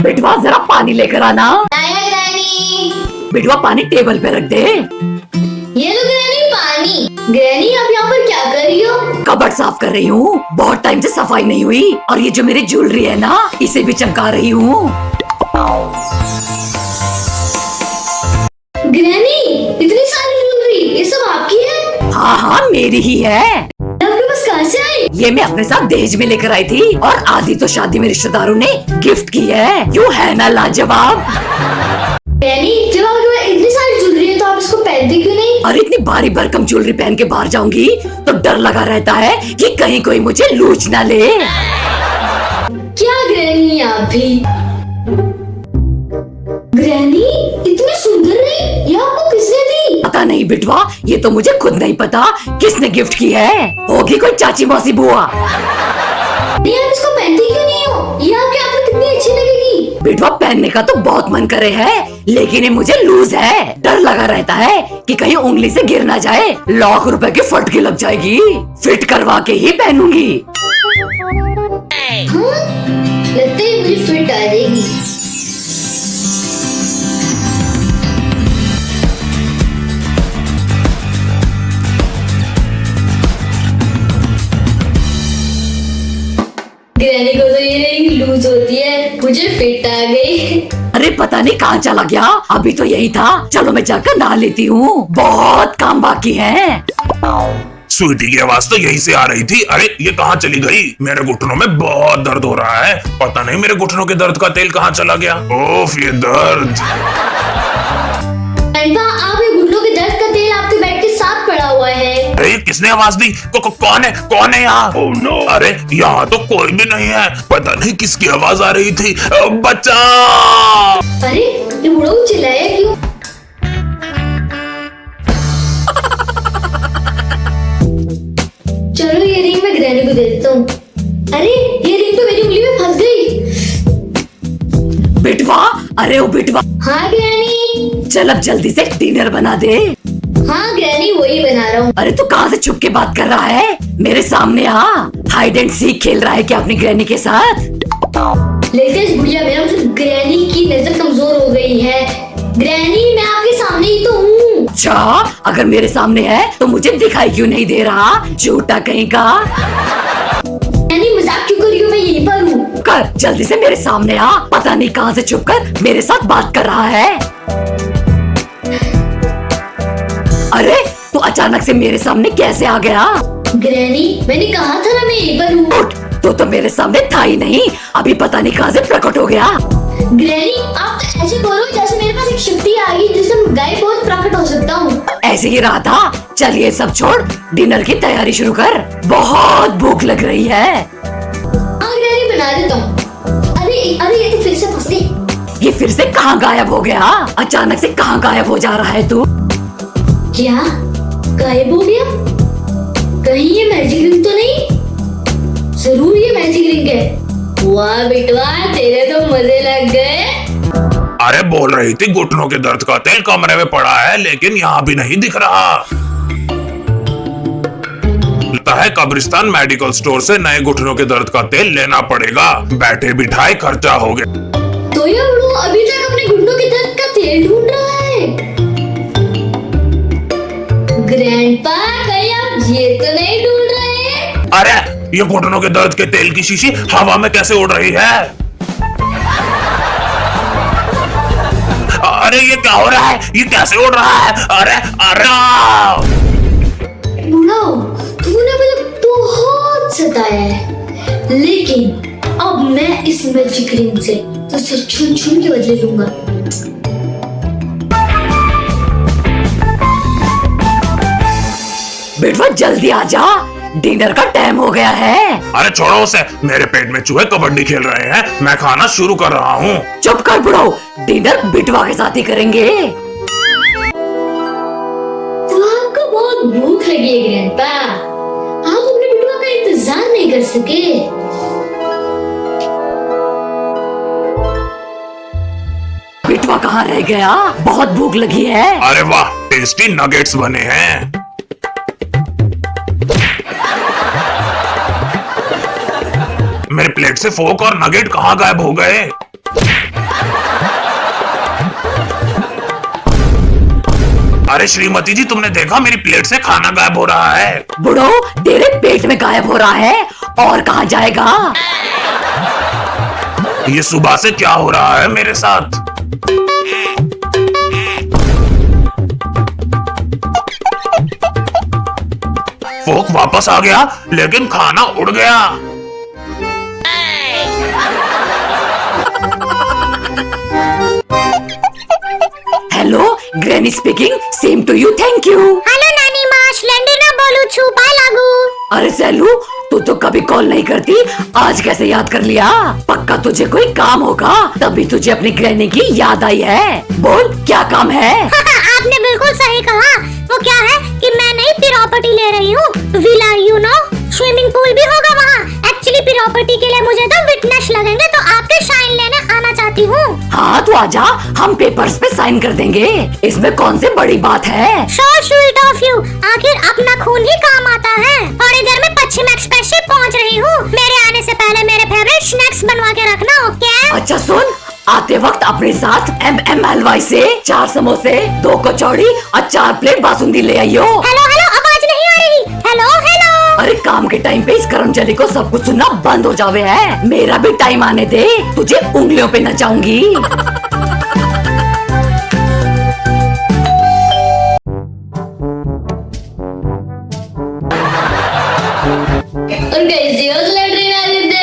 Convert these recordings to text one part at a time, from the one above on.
बिटवा जरा पानी लेकर आना। आया ग्रैनी। बिटवा पानी टेबल पे रख दे। ये लो ग्रैनी पानी। ग्रैनी आप यहाँ पर क्या कर रही हो? कबर्ड साफ कर रही हूँ, बहुत टाइम से सफाई नहीं हुई। और ये जो मेरी ज्वेलरी है ना, इसे भी चमका रही हूँ। ग्रैनी इतनी सारी ज्वेलरी, ये सब आपकी है? हाँ हाँ मेरी ही है। आपके पास कहाँ से आई? ये मैं अपने साथ दहेज में लेकर आई थी और आधी तो शादी में रिश्तेदारों ने गिफ्ट की है। यूँ है ना लाजवाब। ग्रैनी जब आपके पास इतनी सारी ज्वेलरी है तो आप इसको पहनते क्यों नहीं? और इतनी भारी भरकम ज्वेलरी पहन के बाहर जाऊंगी तो डर लगा रहता है कि कहीं कोई मुझे लूट ना ले। क्या ग्रैनी आप भी? ग्रैनी इतनी सुंदर है, ये आपको किसने दी? पता नहीं बिटवा, ये तो मुझे खुद नहीं पता किसने गिफ्ट की है। होगी कोई चाची मौसी बुआ। नहीं आप इसको पहनती क्यों नहीं हो? ये आपके आप में कितनी अच्छी लगेगी। बिटवा पहनने का तो बहुत मन करे है, लेकिन ये मुझे लूज है। डर लगा रहता है कि कहीं उंगली से गिर ना जाए, लाख रुपए की फटकी लग जाएगी। फिट करवा के ही पहनूंगी। हाँ? लगता है मुझे फिट आ जाएगी। ग्रैनी को तो ये रिंग लूज होती है, मुझे फिट आ गई। अरे पता नहीं कहाँ चला गया, अभी तो यही था। चलो मैं जाकर नहा लेती हूँ, बहुत काम बाकी है। स्वीटी की आवाज तो यहीं से आ रही थी। अरे ये कहाँ चली गई? मेरे घुटनों में बहुत दर्द हो रहा है, पता नहीं मेरे घुटनों के दर्द का तेल कहाँ चला गया। ओफ ये दर्द। आप ये घुटनों के दर्द का तेल आपके बेड के साथ पड़ा हुआ है। अरे किसने आवाज दी? कौन है? कौन है यहाँ? oh, no. अरे यहाँ तो कोई भी नहीं है, पता नहीं किसकी आवाज आ रही थी। बच्चा! अरे ये बुढ़ा चिल्लाया क्यों? चलो ये रिंग मैं ग्रैनी को दे देता हूँ। अरे ये रिंग तो मेरी उंगली में फंस गई। बिटवा, अरे ओ बिटवा, हाँ ग्रैनी। चल अब जल्दी से डिनर बना दे। हाँ ग्रैनी वही बना रहा हूँ। अरे तू कहाँ से छुप के बात कर रहा है? मेरे सामने आ। हाइड एंड सीक खेल रहा है क्या अपनी ग्रैनी के साथ? लेटेस्ट बुढ़िया मेरा मतलब ग्रैनी की नजर कमजोर हो गई है। ग्रैनी मैं आपके सामने ही तो हूँ। अच्छा, अगर मेरे सामने है तो मुझे दिखाई क्यों नहीं दे रहा? झूठा कहीं का। ग्रैनी मजाक क्यों कर रही हो? मैं यहीं पर हूँ। कर जल्दी से मेरे सामने आ। पता नहीं कहाँ से छुप कर मेरे साथ बात कर रहा है। अरे तू अचानक से मेरे सामने कैसे आ गया? ग्रैनी मैंने कहा था ना मैं यहीं पर हूँ। उठ, तो मेरे सामने था ही नहीं, अभी पता नहीं कहाँ से प्रकट हो गया। ग्रैनी आप तो ऐसे बोलो जैसे मेरे पास एक शक्ति आ गई जिससे मैं गायब बहुत प्रकट हो सकता हूँ। ऐसे ही रहा था। चल ये सब छोड़, डिनर की तैयारी शुरू कर, बहुत भूख लग रही है। हाँ ग्रैनी बना देता हूँ। अरे अरे ये तो फिर से फंस गई। ये फिर से कहाँ गायब हो गया? अचानक से कहाँ गायब हो जा रहा है तू? क्या गायब हो गया? कहीं ये मैजिक रिंग तो नहीं? जरूर ये मैजिक रिंग है। वाह बेटवा तेरे तो मजे लग गए। अरे बोल रही थी घुटनों के दर्द का तेल कमरे में पड़ा है, लेकिन यहाँ भी नहीं दिख रहा। लगता है कब्रिस्तान मेडिकल स्टोर से नए घुटनों के दर्द का तेल लेना पड़ेगा। बैठे बिठाए खर्चा हो गया। तो ये बुढ़ो अभी तक अपने घुटनों के दर्द का तेल ढूंढ रहा है। ग्रैंडपा कहीं आप ये तो नहीं ढूंढ रहे? अरे ये घुटनों के दर्द के तेल की शीशी हवा में कैसे उड़ रही है? अरे ये क्या हो रहा है? ये कैसे उड़ रहा है? अरे अरे बुढ़ाओ तूने मुझे बहुत सताया है, लेकिन अब मैं इस मैजिक रिंग से तुझसे छुन छुन के बदले लूंगा। बेटवा जल्दी आ जा, डिनर का टाइम हो गया है। अरे छोड़ो उसे, मेरे पेट में चूहे कबड्डी खेल रहे हैं, मैं खाना शुरू कर रहा हूँ। चुप कर बुढ़ो, डिनर बिटवा के साथ ही करेंगे। तो आपको बहुत भूख लगी है ग्रैंडपा, आप अपने बिटवा का इंतजार नहीं कर सके। बिटवा कहाँ रह गया? बहुत भूख लगी है। अरे वाह, टेस्टी नगेट्स बने हैं। मेरे प्लेट से फोक और नगेट कहाँ गायब हो गए? अरे श्रीमती जी, तुमने देखा मेरी प्लेट से खाना गायब हो रहा है। बुढ़ो, तेरे पेट में गायब हो रहा है और कहाँ जाएगा? ये सुबह से क्या हो रहा है मेरे साथ? फोक वापस आ गया, लेकिन खाना उड़ गया। Hello, granny speaking. Same to you, thank you. Hello नानी माँ, सिलेंडर ना बोलू छुपा लागू। अरे सैलू, तू तो कभी कॉल नहीं करती, आज कैसे याद कर लिया? पक्का तुझे कोई काम होगा, तभी तुझे अपनी ग्रैनी की याद आई है। बोल, क्या काम है? आपने बिल्कुल सही कहा। वो क्या है कि मैं नई प्रॉपर्टी ले रही हूँ, villa, you know, swimming pool भी होगा वहाँ। एक्चुअली प्रॉपर्टी के लिए मुझे तो विटनेस लगेंगे, तो आपके साइन लेने आना चाहती हूँ। हाँ तो आजा, हम पेपर्स पे साइन कर देंगे, इसमें कौन सी बड़ी बात है। So sweet of you, आखिर अपना खून ही काम आता है। थोड़ी देर में पश्चिम एक्सप्रेस से पहुँच रही हूँ, मेरे आने से पहले मेरे फेवरेट स्नैक्स बनवा के रखना, ओके? अच्छा सुन, आते वक्त अपने साथ MM हलवाई से 4 समोसे, 2 कचौड़ी और 4 प्लेट बासुंदी ले आइयो। हेलो हेलो, आवाज नहीं आ रही। Hello hello. अरे काम के टाइम पे इस कर्मचारी को सब कुछ सुनना बंद हो जावे है। मेरा भी टाइम आने दे, तुझे उंगलियों पे नचाऊंगी। और कैसी हो लैट्रिन आदित्य?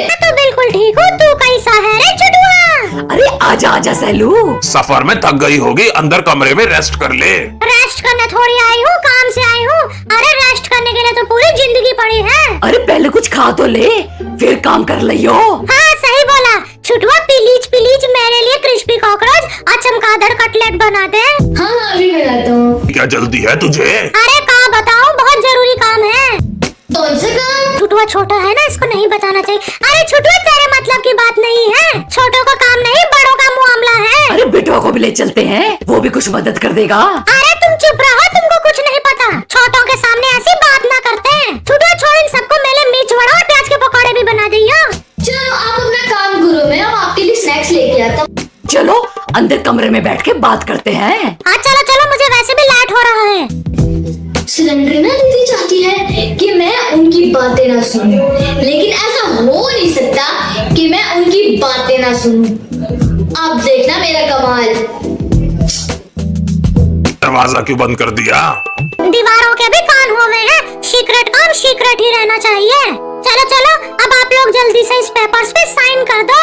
मैं तो बिल्कुल ठीक हूँ, तू कैसा है रे चुटुआ? अरे आजा आजा सैलू। सफर में थक गई होगी, अंदर कमरे में रेस्ट कर ले। रेस्ट करने थोड़ी आई हूँ, काम से आई हूँ। अरे रेस्ट करने के लिए तो पूरी जिंदगी पड़ी है। अरे पहले कुछ खा तो ले, फिर काम कर लियो। हाँ सही बोला छुटुआ, प्लीज मेरे लिए क्रिस्पी कॉकरोच और चमगादड़ कटलेट बना दे। हाँ हाँ, अभी बनाता हूँ। क्या जल्दी है तुझे? अरे का बताऊँ, बहुत जरूरी काम है। कौन सा काम? छुटुआ छोटा है ना, इसको नहीं बताना चाहिए। अरे छुटुआ, तेरे मतलब की बात नहीं है, छोटों का काम नहीं, बड़ों का मामला है। अरे बेटवा को भी ले चलते हैं, वो भी कुछ मदद कर देगा। अरे तुम चुप रहो, तुमको कुछ नहीं पता। छोटों के सामने ऐसी बात ना करते हैं। छुटुआ छोड़, इन सबको मेरे मिर्च वड़ा और प्याज के पकौड़े भी बना दिया। चलो आप अपना काम करो, मैं अब आपके लिए स्नैक्स लेके आता हूँ। चलो अंदर कमरे में बैठ के बात करते हैं। हाँ चलो चलो, मुझे वैसे भी लेट हो रहा है। सिलेंडरिना दीदी चाहती है कि मैं उनकी बातें ना सुनूं, लेकिन ऐसा हो नहीं सकता कि मैं उनकी बातें ना सुनूं। अब देखना मेरा कमाल। दरवाजा क्यों बंद कर दिया? दीवारों के भी कान हो गए हैं, सीक्रेट काम सीक्रेट ही रहना चाहिए। चलो चलो, अब आप लोग जल्दी से इस पेपर्स पे साइन कर दो।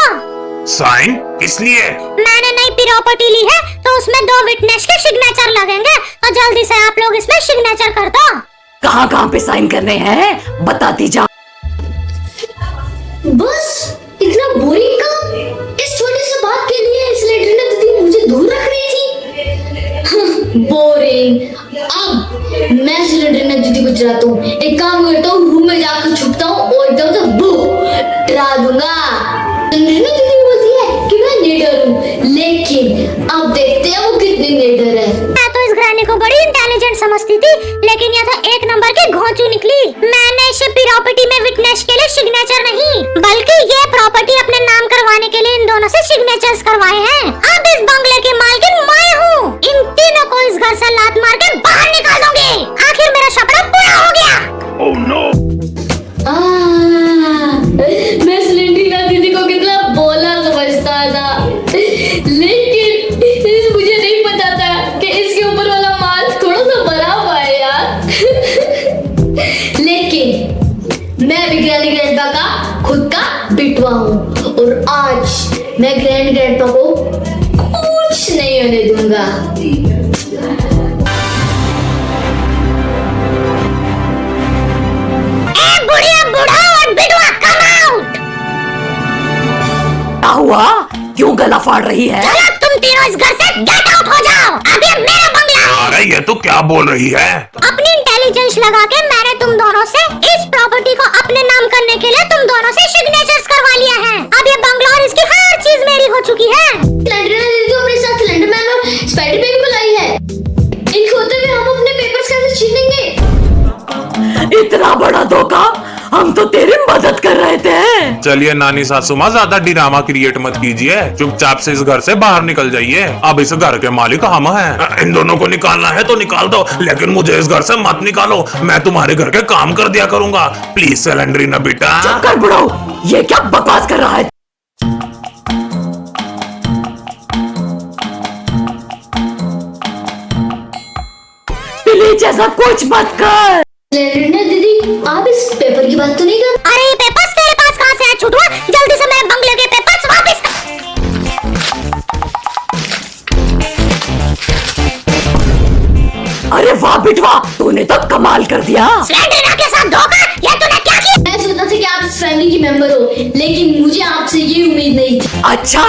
साइन किस लिए? मैंने नई प्रॉपर्टी ली है, तो उसमें 2 विटनेस के सिग्नेचर लगेंगे, तो जल्दी से आप लोग इसमें सिग्नेचर कर दो। कहाँ कहाँ पे साइन करने हैं, बताती जा। बस इतना बोरिंग काम, इस छोटी सी बात के लिए सिलेंडरिना दीदी मुझे दूर रख रही थी। बोरिंग। अब मैं सिलेंडरिना दीदी को चलाता हूँ। एक काम करता हूँ, रूम में जाकर छुपता हूँ और एकदम से बू डरा दूंगा। सिलेंडरिना दीदी बोलती है कि मैं निडर हूँ, लेकिन अब देखते हैं वो कितनी निडर है। मैं तो इस ग्रैनी को बड़ी इंटेलिजेंट समझती थी, लेकिन यह तो 1 नंबर की घोंचू निकली। मैंने इसे प्रॉपर्टी में विटनेस के लिए सिग्नेचर नहीं, बल्कि ये प्रॉपर्टी अपने नाम करवाने के लिए इन दोनों से सिग्नेचर्स करवाए हैं। अब इस बंगले की मालकिन मैं हूँ। इन तीनों को इस घर से लात मार के बाहर निकाल दूंगी। आखिर मेरा सपना पूरा हो गया। Oh no. मैं सिलेंडरिना दीदी को कितना बोला समझता था, लेकिन मुझे नहीं पता था कि इसके ऊपर वाला माल थोड़ा सा भरा हुआ है यार। लेकिन मैं भी ग्रैंडपा का खुद का बिटवा हूँ, और आज मैं ग्रैंडपा को कुछ नहीं होने दूंगा। बुढ़िया, बूढ़ा और बिटवा, कम आउट। क्या हुआ, क्यों गला फाड़ रही है? चलो तुम तीनों इस घर से गेट आउट हो जाओ। अब ये मेरा बंगला है। अरे ये तो क्या बोल रही है? अपनी इंटेलिजेंस लगा के मैंने तुम दोनों से इस प्रॉपर्टी को अपने नाम करने के लिए तुम दोनों से सिग्नेचर्स करवा लिया है। अब ये बंगला और इसकी हर चीज मेरी हो चुकी है। सिलेंडरिना दीदी तो अपने साथ सिलेंडरमैन और स्पाइडरमैन को लाई है। इनको होते हुए हम अपने पेपर्स कैसे छीनेंगे? इतना बड़ा धोखा हम तो तेरी मदद कर रहे थे। चलिए नानी सासू माँ, ज्यादा ड्रामा क्रिएट मत कीजिए, चुपचाप से इस घर से बाहर निकल जाइए। अब इस घर के मालिक हम हैं। इन दोनों को निकालना है तो निकाल दो, लेकिन मुझे इस घर से मत निकालो। मैं तुम्हारे घर के काम कर दिया करूंगा। प्लीज सैलेंड्रीना बेटा। चुप कर बुढ़ाऊ, ये क्या बकवास कर रहा है? प्लीज ऐसा कुछ मत कर। सैलेंड्रीना दीदी, आप इस पेपर की बात तो नहीं कर? अरे ये पेपर्स तेरे पास कहाँ से आए छुटुआ? जल्दी से मेरे बंगले के पेपर्स वापस कर। अरे वाह बिटवा, तूने तो कमाल कर दिया। सैलेंड्रीना के साथ धोखा, ये तूने क्या किया? मैं सोचता था कि आप इस फैमिली की मेंबर हो, लेकिन मुझे आपसे ये उम्मीद नहीं थी। अच्छा,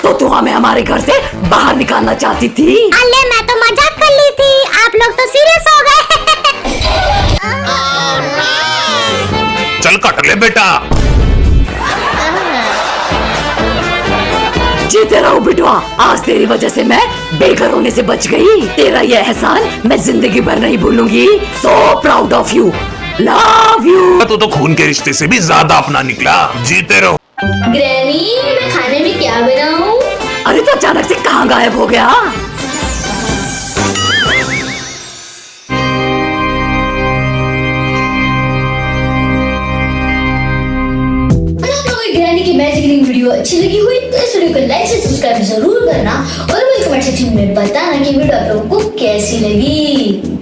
तो तू हमें हमारे घर से बाहर निकालना चाहती थी? अल्ले मैं तो मजाक कर ली थी, आप लोग तो सीरियस हो गए। चल कट ले बेटा। जीते रहो बिटवा, आज तेरी वजह से मैं बेघर होने से बच गई। तेरा ये एहसान मैं जिंदगी भर नहीं भूलूंगी। So proud of you, love you. तू तो खून के रिश्ते से भी ज्यादा अपना निकला। जीते रहो। ग्रैनी, मैं खाने में क्या बनाऊं? अरे तो अचानक से कहाँ गायब हो गया? अगर आपको कोई ग्रैनी की मैजिक रिंग वीडियो अच्छी लगी हुई तो इस वीडियो को लाइक से सब्सक्राइब जरूर करना और मुझे कमेंट सेक्शन में बताना कि वीडियो आप लोगों को कैसी लगी।